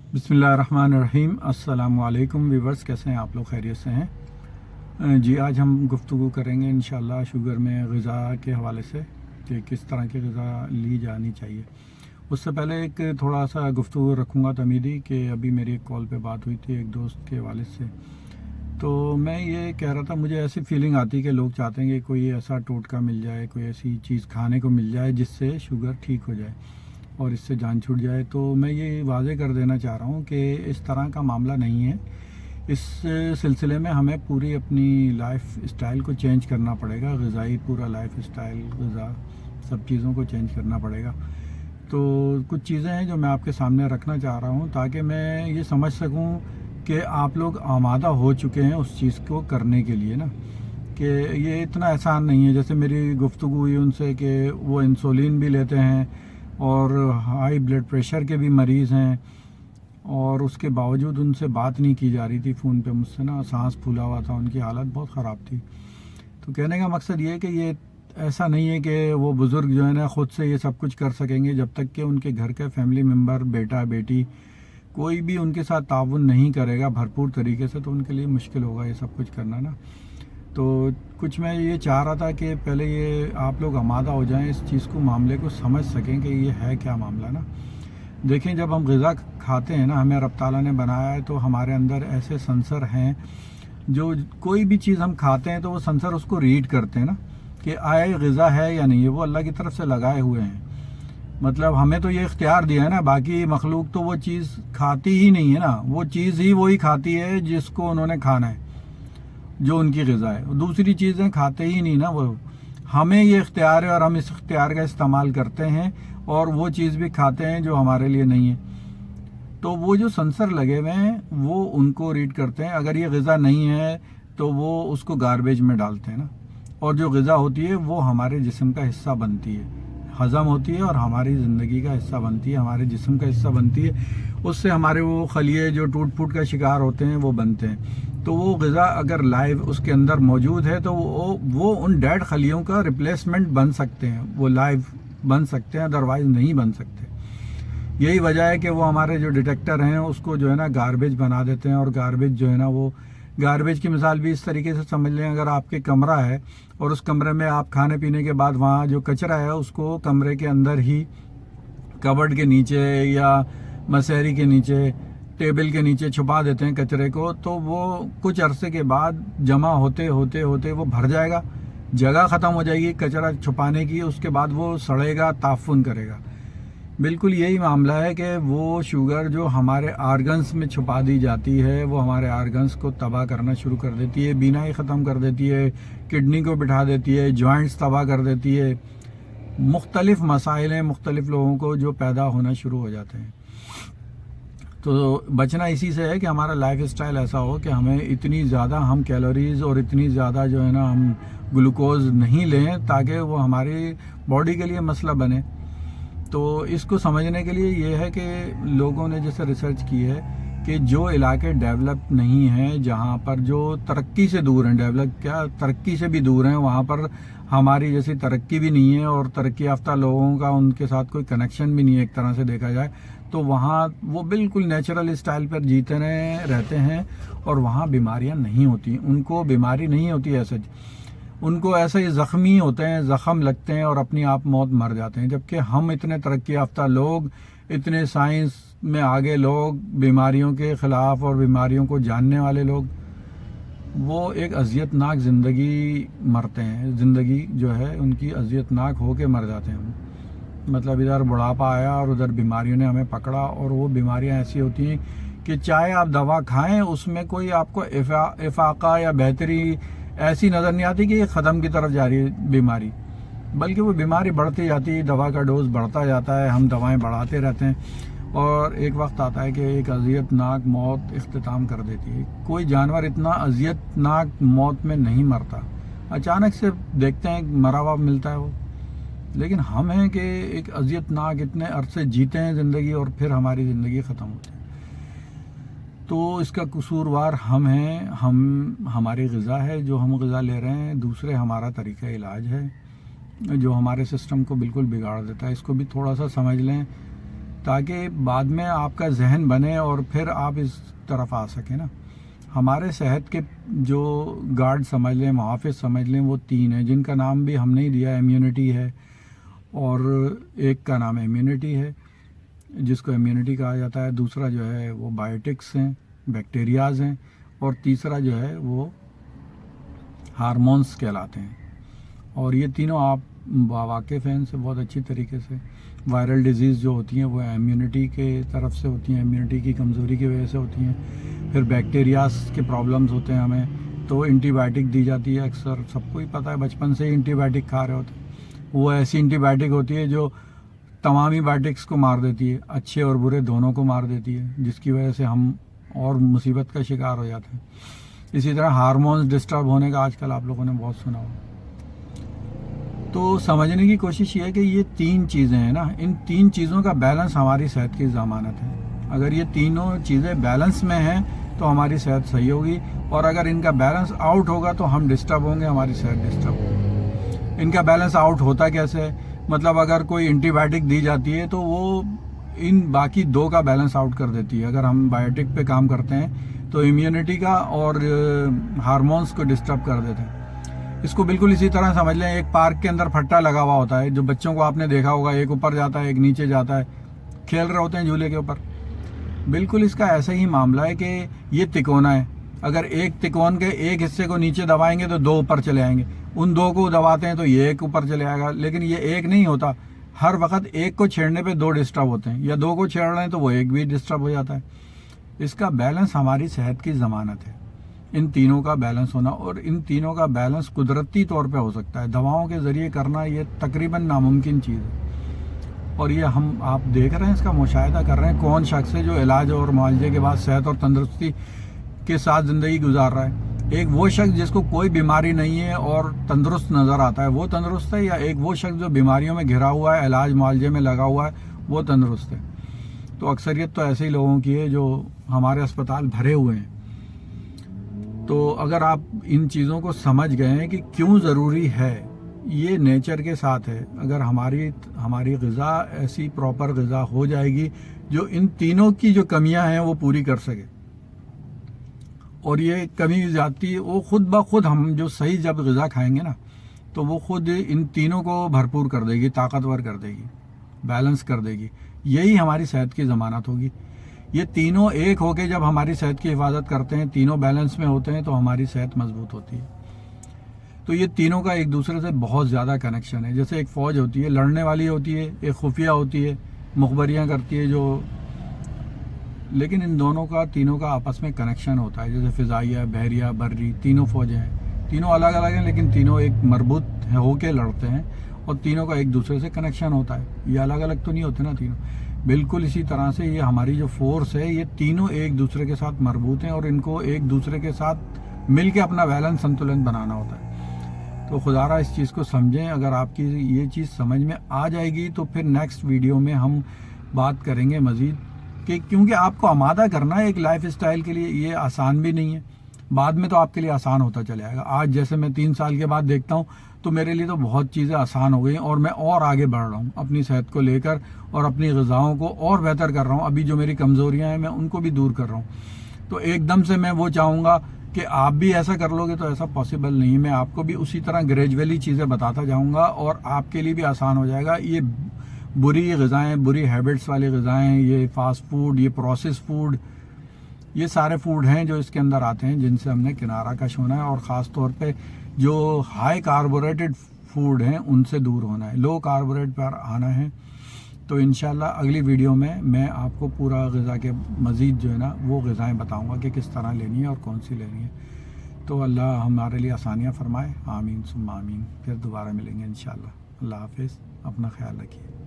बिस्मिल्लाहिर्रहमानिर्रहीम। अस्सलाम वालेकुम व्यूवर्स, कैसे हैं आप लोग? खैरियत से हैं जी। आज हम गुफ्तगू करेंगे इंशाल्लाह शुगर में ग़िज़ा के हवाले से कि किस तरह की ग़िज़ा ली जानी चाहिए। उससे पहले एक थोड़ा सा गुफ्तगू रखूँगा तमीदी कि अभी मेरी एक कॉल पे बात हुई थी एक दोस्त के वालिद से, तो मैं ये कह रहा था मुझे ऐसी फीलिंग आती है कि लोग चाहते हैं कि कोई ऐसा टोटका मिल जाए, कोई ऐसी चीज़ खाने को मिल जाए जिससे शुगर ठीक हो जाए और इससे जान छूट जाए। तो मैं ये वाज़े कर देना चाह रहा हूँ कि इस तरह का मामला नहीं है। इस सिलसिले में हमें पूरी अपनी लाइफ स्टाइल को चेंज करना पड़ेगा, ग़िज़ाई पूरा लाइफ स्टाइल, ग़िज़ा सब चीज़ों को चेंज करना पड़ेगा। तो कुछ चीज़ें हैं जो मैं आपके सामने रखना चाह रहा हूँ ताकि मैं ये समझ सकूँ कि आप लोग आमादा हो चुके हैं उस चीज़ को करने के लिए ना, कि ये इतना आसान नहीं है। जैसे मेरी गुफ्तगू हुई उनसे कि वो इंसुलिन भी लेते हैं और हाई ब्लड प्रेशर के भी मरीज़ हैं, और उसके बावजूद उनसे बात नहीं की जा रही थी फ़ोन पे मुझसे ना, सांस फूला हुआ था, उनकी हालत बहुत ख़राब थी। तो कहने का मकसद ये है कि ये ऐसा नहीं है कि वो बुज़ुर्ग जो है ना ख़ुद से ये सब कुछ कर सकेंगे। जब तक कि उनके घर के फैमिली मेम्बर, बेटा बेटी, कोई भी उनके साथ ताउन नहीं करेगा भरपूर तरीके से, तो उनके लिए मुश्किल होगा ये सब कुछ करना ना। तो कुछ मैं ये चाह रहा था कि पहले ये आप लोग आमादा हो जाएं, इस चीज़ को, मामले को समझ सकें कि ये है क्या मामला ना। देखें, जब हम ग़िज़ा खाते हैं ना, हमें रब ताला ने बनाया है, तो हमारे अंदर ऐसे सेंसर हैं जो कोई भी चीज़ हम खाते हैं तो वो सेंसर उसको रीड करते हैं ना कि आए ग़िज़ा है या नहीं है। वो अल्लाह की तरफ से लगाए हुए हैं। मतलब हमें तो ये इख्तियार दिया है ना, बाकी मखलूक तो वो चीज़ खाती ही नहीं है ना, वो चीज़ ही वही खाती है जिसको उन्होंने खाना है, जो उनकी ग़िज़ा है। दूसरी चीज़ें खाते ही नहीं ना वो। हमें ये इख्तियार है और हम इस इख्तियार का इस्तेमाल करते हैं और वो चीज़ भी खाते हैं जो हमारे लिए नहीं है। तो वो जो सेंसर लगे हुए हैं वो उनको रीड करते हैं। अगर ये ग़िज़ा नहीं है तो वो उसको गार्बेज में डालते हैं ना, और जो ग़िज़ा होती है वो हमारे जिस्म का हिस्सा बनती है, हज़म होती है और हमारी ज़िंदगी का हिस्सा बनती है, हमारे जिस्म का हिस्सा बनती है। उससे हमारे वो खलिए जो टूट फूट का शिकार होते हैं वो बनते हैं। तो वो ग़िज़ा अगर लाइव उसके अंदर मौजूद है तो वो उन डेड खलियों का रिप्लेसमेंट बन सकते हैं, वो लाइव बन सकते हैं, अदरवाइज़ नहीं बन सकते। यही वजह है कि वो हमारे जो डिटेक्टर हैं उसको जो है ना गार्बेज बना देते हैं। और गार्बेज जो है ना, वो गार्बेज की मिसाल भी इस तरीके से समझ लें, अगर आपके कमरा है और उस कमरे में आप खाने पीने के बाद वहाँ जो कचरा है उसको कमरे के अंदर ही कबर्ड के नीचे या मसहरी के नीचे, टेबल के नीचे छुपा देते हैं कचरे को, तो वो कुछ अरसे के बाद जमा होते होते होते वो भर जाएगा, जगह ख़त्म हो जाएगी कचरा छुपाने की, उसके बाद वो सड़ेगा, ताफ़ुन करेगा। बिल्कुल यही मामला है कि वो शुगर जो हमारे आर्गन्स में छुपा दी जाती है वो हमारे आर्गन्स को तबाह करना शुरू कर देती है, बीनाई ख़त्म कर देती है, किडनी को बिठा देती है, जॉइंट्स तबाह कर देती है, मुख्तलिफ़ मसाइल हैं मुख्तलिफ़ लोगों को जो पैदा होना शुरू हो जाते हैं। तो बचना इसी से है कि हमारा लाइफ स्टाइल ऐसा हो कि हमें इतनी ज़्यादा हम कैलोरीज़ और इतनी ज़्यादा जो है ना हम ग्लूकोज़ नहीं लें ताकि वो हमारी बॉडी के लिए मसला बने। तो इसको समझने के लिए ये है कि लोगों ने जैसे रिसर्च की है कि जो इलाके डेवलप नहीं हैं, जहाँ पर जो तरक्की से दूर हैं, डेवलप क्या तरक्की से भी दूर हैं, वहाँ पर हमारी जैसी तरक्की भी नहीं है और तरक्की याफ्ता लोगों का उनके साथ कोई कनेक्शन भी नहीं है एक तरह से देखा जाए, तो वहाँ वो बिल्कुल नेचुरल स्टाइल पर जीते रहते हैं और वहाँ बीमारियाँ नहीं होती, उनको बीमारी नहीं होती ऐसे, उनको ऐसे ही ज़ख्मी होते हैं, ज़ख़म लगते हैं और अपनी आप मौत मर जाते हैं। जबकि हम इतने तरक्की याफ्ता लोग, इतने साइंस में आगे लोग, बीमारियों के ख़िलाफ़ और बीमारियों को जानने वाले लोग, वो एक अज़ियतनाक ज़िंदगी मरते हैं। ज़िंदगी जो है उनकी अज़ियतनाक हो के मर जाते हैं। मतलब इधर बुढ़ापा आया और उधर बीमारियों ने हमें पकड़ा, और वो बीमारियाँ ऐसी होती हैं कि चाहे आप दवा खाएँ उसमें कोई आपको इफ़ाक़ा या बेहतरी ऐसी नज़र नहीं आती कि ये ख़त्म की तरफ जा रही है बीमारी, बल्कि वो बीमारी बढ़ती जाती है, दवा का डोज बढ़ता जाता है, हम दवाएं बढ़ाते रहते हैं और एक वक्त आता है कि एक अज़ियतनाक मौत इख्तिताम कर देती है। कोई जानवर इतना अज़ियतनाक मौत में नहीं मरता, अचानक से देखते हैं मरा हुआ मिलता है वो, लेकिन हम हैं कि एक अज़ियतनाक इतने अरसे जीते हैं ज़िंदगी और फिर हमारी ज़िंदगी ख़त्म होती है। तो इसका कसूरवार हम हैं, हमारी ग़िज़ा है जो हम ग़िज़ा ले रहे हैं, दूसरे हमारा तरीक़ा इलाज है जो हमारे सिस्टम को बिल्कुल बिगाड़ देता है। इसको भी थोड़ा सा समझ लें تاکہ بعد میں آپ کا ذہن بنے اور پھر آپ اس طرف آ سکیں نا. ہمارے صحت کے جو گارڈ سمجھ لیں، محافظ سمجھ لیں، وہ 3 ہیں جن کا نام بھی ہم نہیں دیا. امیونٹی ہے، اور ایک کا نام امیونٹی ہے جس کو امیونٹی کہا جاتا ہے. دوسرا جو ہے وہ بائیوٹکس ہیں، بیکٹیریاز ہیں، اور تیسرا جو ہے وہ ہارمونز کہلاتے ہیں. اور یہ تینوں آپ واقف ہیں ان سے بہت اچھی طریقے سے. وائرل ڈیزیز جو ہوتی ہیں وہ امیونٹی کے طرف سے ہوتی ہیں، امیونٹی کی کمزوری کی وجہ سے ہوتی ہیں. پھر بیکٹیریاز کے پرابلمز ہوتے ہیں ہمیں، تو اینٹی بائیوٹک دی جاتی ہے. اکثر سب کو ہی پتہ ہے، بچپن سے ہی اینٹی بائیوٹک کھا رہے ہوتے ہیں. وہ ایسی اینٹی بائیوٹک ہوتی ہے جو تمام ہی بائیوٹکس کو مار دیتی ہے، اچھے اور برے دونوں کو مار دیتی ہے، جس کی وجہ سے ہم اور مصیبت کا شکار ہو جاتے ہیں. اسی طرح ہارمونز ڈسٹرب ہونے کا آج کل آپ لوگوں نے بہت سنا ہو. تو سمجھنے کی کوشش یہ ہے کہ یہ 3 چیزیں ہیں نا، ان 3 چیزوں کا بیلنس ہماری صحت کی ضمانت ہے. اگر یہ تینوں چیزیں بیلنس میں ہیں تو ہماری صحت صحیح ہوگی، اور اگر ان کا بیلنس آؤٹ ہوگا تو ہم ڈسٹرب ہوں گے، ہماری صحت ڈسٹرب ہوگی. ان کا بیلنس آؤٹ ہوتا کیسے ہے؟ مطلب اگر کوئی اینٹی بائیوٹک دی جاتی ہے تو وہ ان باقی 2 کا بیلنس آؤٹ کر دیتی ہے. اگر ہم بائیوٹک پہ کام کرتے ہیں تو امیونٹی کا اور ہارمونز کو ڈسٹرب کر دیتے ہیں. اس کو بالکل اسی طرح سمجھ لیں، ایک پارک کے اندر پھٹا لگا ہوا ہوتا ہے، جو بچوں کو آپ نے دیکھا ہوگا، ایک اوپر جاتا ہے ایک نیچے جاتا ہے، کھیل رہے ہوتے ہیں جھولے کے اوپر. بالکل اس کا ایسا ہی معاملہ ہے کہ یہ تکونا ہے. اگر ایک تکون کے ایک حصے کو نیچے دبائیں گے تو 2 اوپر چلے آئیں گے، ان 2 کو دباتے ہیں تو یہ ایک اوپر چلے آئے گا. لیکن یہ ایک نہیں ہوتا، ہر وقت ایک کو چھیڑنے پہ 2 ڈسٹرب ہوتے ہیں، یا 2 کو چھیڑ رہے ہیں تو وہ ایک بھی ڈسٹرب ہو جاتا ہے. اس کا بیلنس ہماری صحت کی ضمانت ہے، ان تینوں کا بیلنس ہونا. اور ان تینوں کا بیلنس قدرتی طور پہ ہو سکتا ہے، دواؤں کے ذریعے کرنا یہ تقریباً ناممکن چیز ہے. اور یہ آپ دیکھ رہے ہیں، اس کا مشاہدہ کر رہے ہیں. کون شخص ہے جو علاج اور معالجے کے بعد صحت اور تندرستی کے ساتھ زندگی گزار رہا ہے؟ ایک وہ شخص جس کو کوئی بیماری نہیں ہے اور تندرست نظر آتا ہے، وہ تندرست ہے، یا ایک وہ شخص جو بیماریوں میں گھرا ہوا ہے، علاج معالجے میں لگا ہوا ہے، وہ تندرست ہے؟ تو اکثریت تو ایسے ہی لوگوں کی ہے جو ہمارے اسپتال بھرے ہوئے ہیں. تو اگر آپ ان چیزوں کو سمجھ گئے ہیں کہ کیوں ضروری ہے، یہ نیچر کے ساتھ ہے. اگر ہماری غذا ایسی پراپر غذا ہو جائے گی جو ان تینوں کی جو کمیاں ہیں وہ پوری کر سکے، اور یہ کمی زیادتی وہ خود بخود ہم جو صحیح جب غذا کھائیں گے نا تو وہ خود ان تینوں کو بھرپور کر دے گی، طاقتور کر دے گی، بیلنس کر دے گی. یہی ہماری صحت کی ضمانت ہوگی. یہ تینوں ایک ہو کے جب ہماری صحت کی حفاظت کرتے ہیں، تینوں بیلنس میں ہوتے ہیں، تو ہماری صحت مضبوط ہوتی ہے. تو یہ تینوں کا ایک دوسرے سے بہت زیادہ کنیکشن ہے. جیسے ایک فوج ہوتی ہے، لڑنے والی ہوتی ہے، ایک خفیہ ہوتی ہے، مخبریاں کرتی ہے جو، لیکن ان دونوں کا، تینوں کا آپس میں کنیکشن ہوتا ہے. جیسے فضائیہ، بحریہ، بری، تینوں فوجیں ہیں، تینوں الگ الگ ہیں لیکن تینوں ایک مربوط ہو کے لڑتے ہیں، اور تینوں کا ایک دوسرے سے کنیکشن ہوتا ہے. یہ الگ الگ تو نہیں ہوتے نا تینوں. بالکل اسی طرح سے یہ ہماری جو فورس ہے، یہ تینوں ایک دوسرے کے ساتھ مربوط ہیں، اور ان کو ایک دوسرے کے ساتھ مل کے اپنا بیلنس، سنتولن بنانا ہوتا ہے. تو خدا را اس چیز کو سمجھیں. اگر آپ کی یہ چیز سمجھ میں آ جائے گی تو پھر نیکسٹ ویڈیو میں ہم بات کریں گے مزید، کہ کیونکہ آپ کو آمادہ کرنا ہے ایک لائف اسٹائل کے لیے، یہ آسان بھی نہیں ہے. بعد میں تو آپ کے لیے آسان ہوتا چلے جائے گا. آج جیسے میں 3 سال کے بعد دیکھتا ہوں تو میرے لیے تو بہت چیزیں آسان ہو گئی ہیں، اور میں اور آگے بڑھ رہا ہوں اپنی صحت کو لے کر، اور اپنی غذاؤں کو اور بہتر کر رہا ہوں. ابھی جو میری کمزوریاں ہیں میں ان کو بھی دور کر رہا ہوں. تو ایک دم سے میں وہ چاہوں گا کہ آپ بھی ایسا کر لو گے تو ایسا پاسبل نہیں ہے. میں آپ کو بھی اسی طرح گریجولی چیزیں بتاتا جاؤں گا، اور آپ کے لیے بھی آسان ہو جائے گا. یہ بری غذائیں، بری ہیبٹس والی غذائیں، یہ فاسٹ فوڈ، یہ پروسیس فوڈ، یہ سارے فوڈ ہیں جو اس کے اندر آتے ہیں، جن سے ہم نے کنارہ کش ہونا ہے. اور خاص طور پہ جو ہائی کاربوریٹڈ فوڈ ہیں ان سے دور ہونا ہے، لو کاربوریٹ پر آنا ہے. تو انشاءاللہ اگلی ویڈیو میں آپ کو پورا غذا کے مزید جو ہے نا وہ غذائیں بتاؤں گا کہ کس طرح لینی ہے اور کون سی لینی ہے. تو اللہ ہمارے لیے آسانیاں فرمائے. آمین ثم آمین. پھر دوبارہ ملیں گے انشاءاللہ. اللہ حافظ. اپنا خیال رکھیے.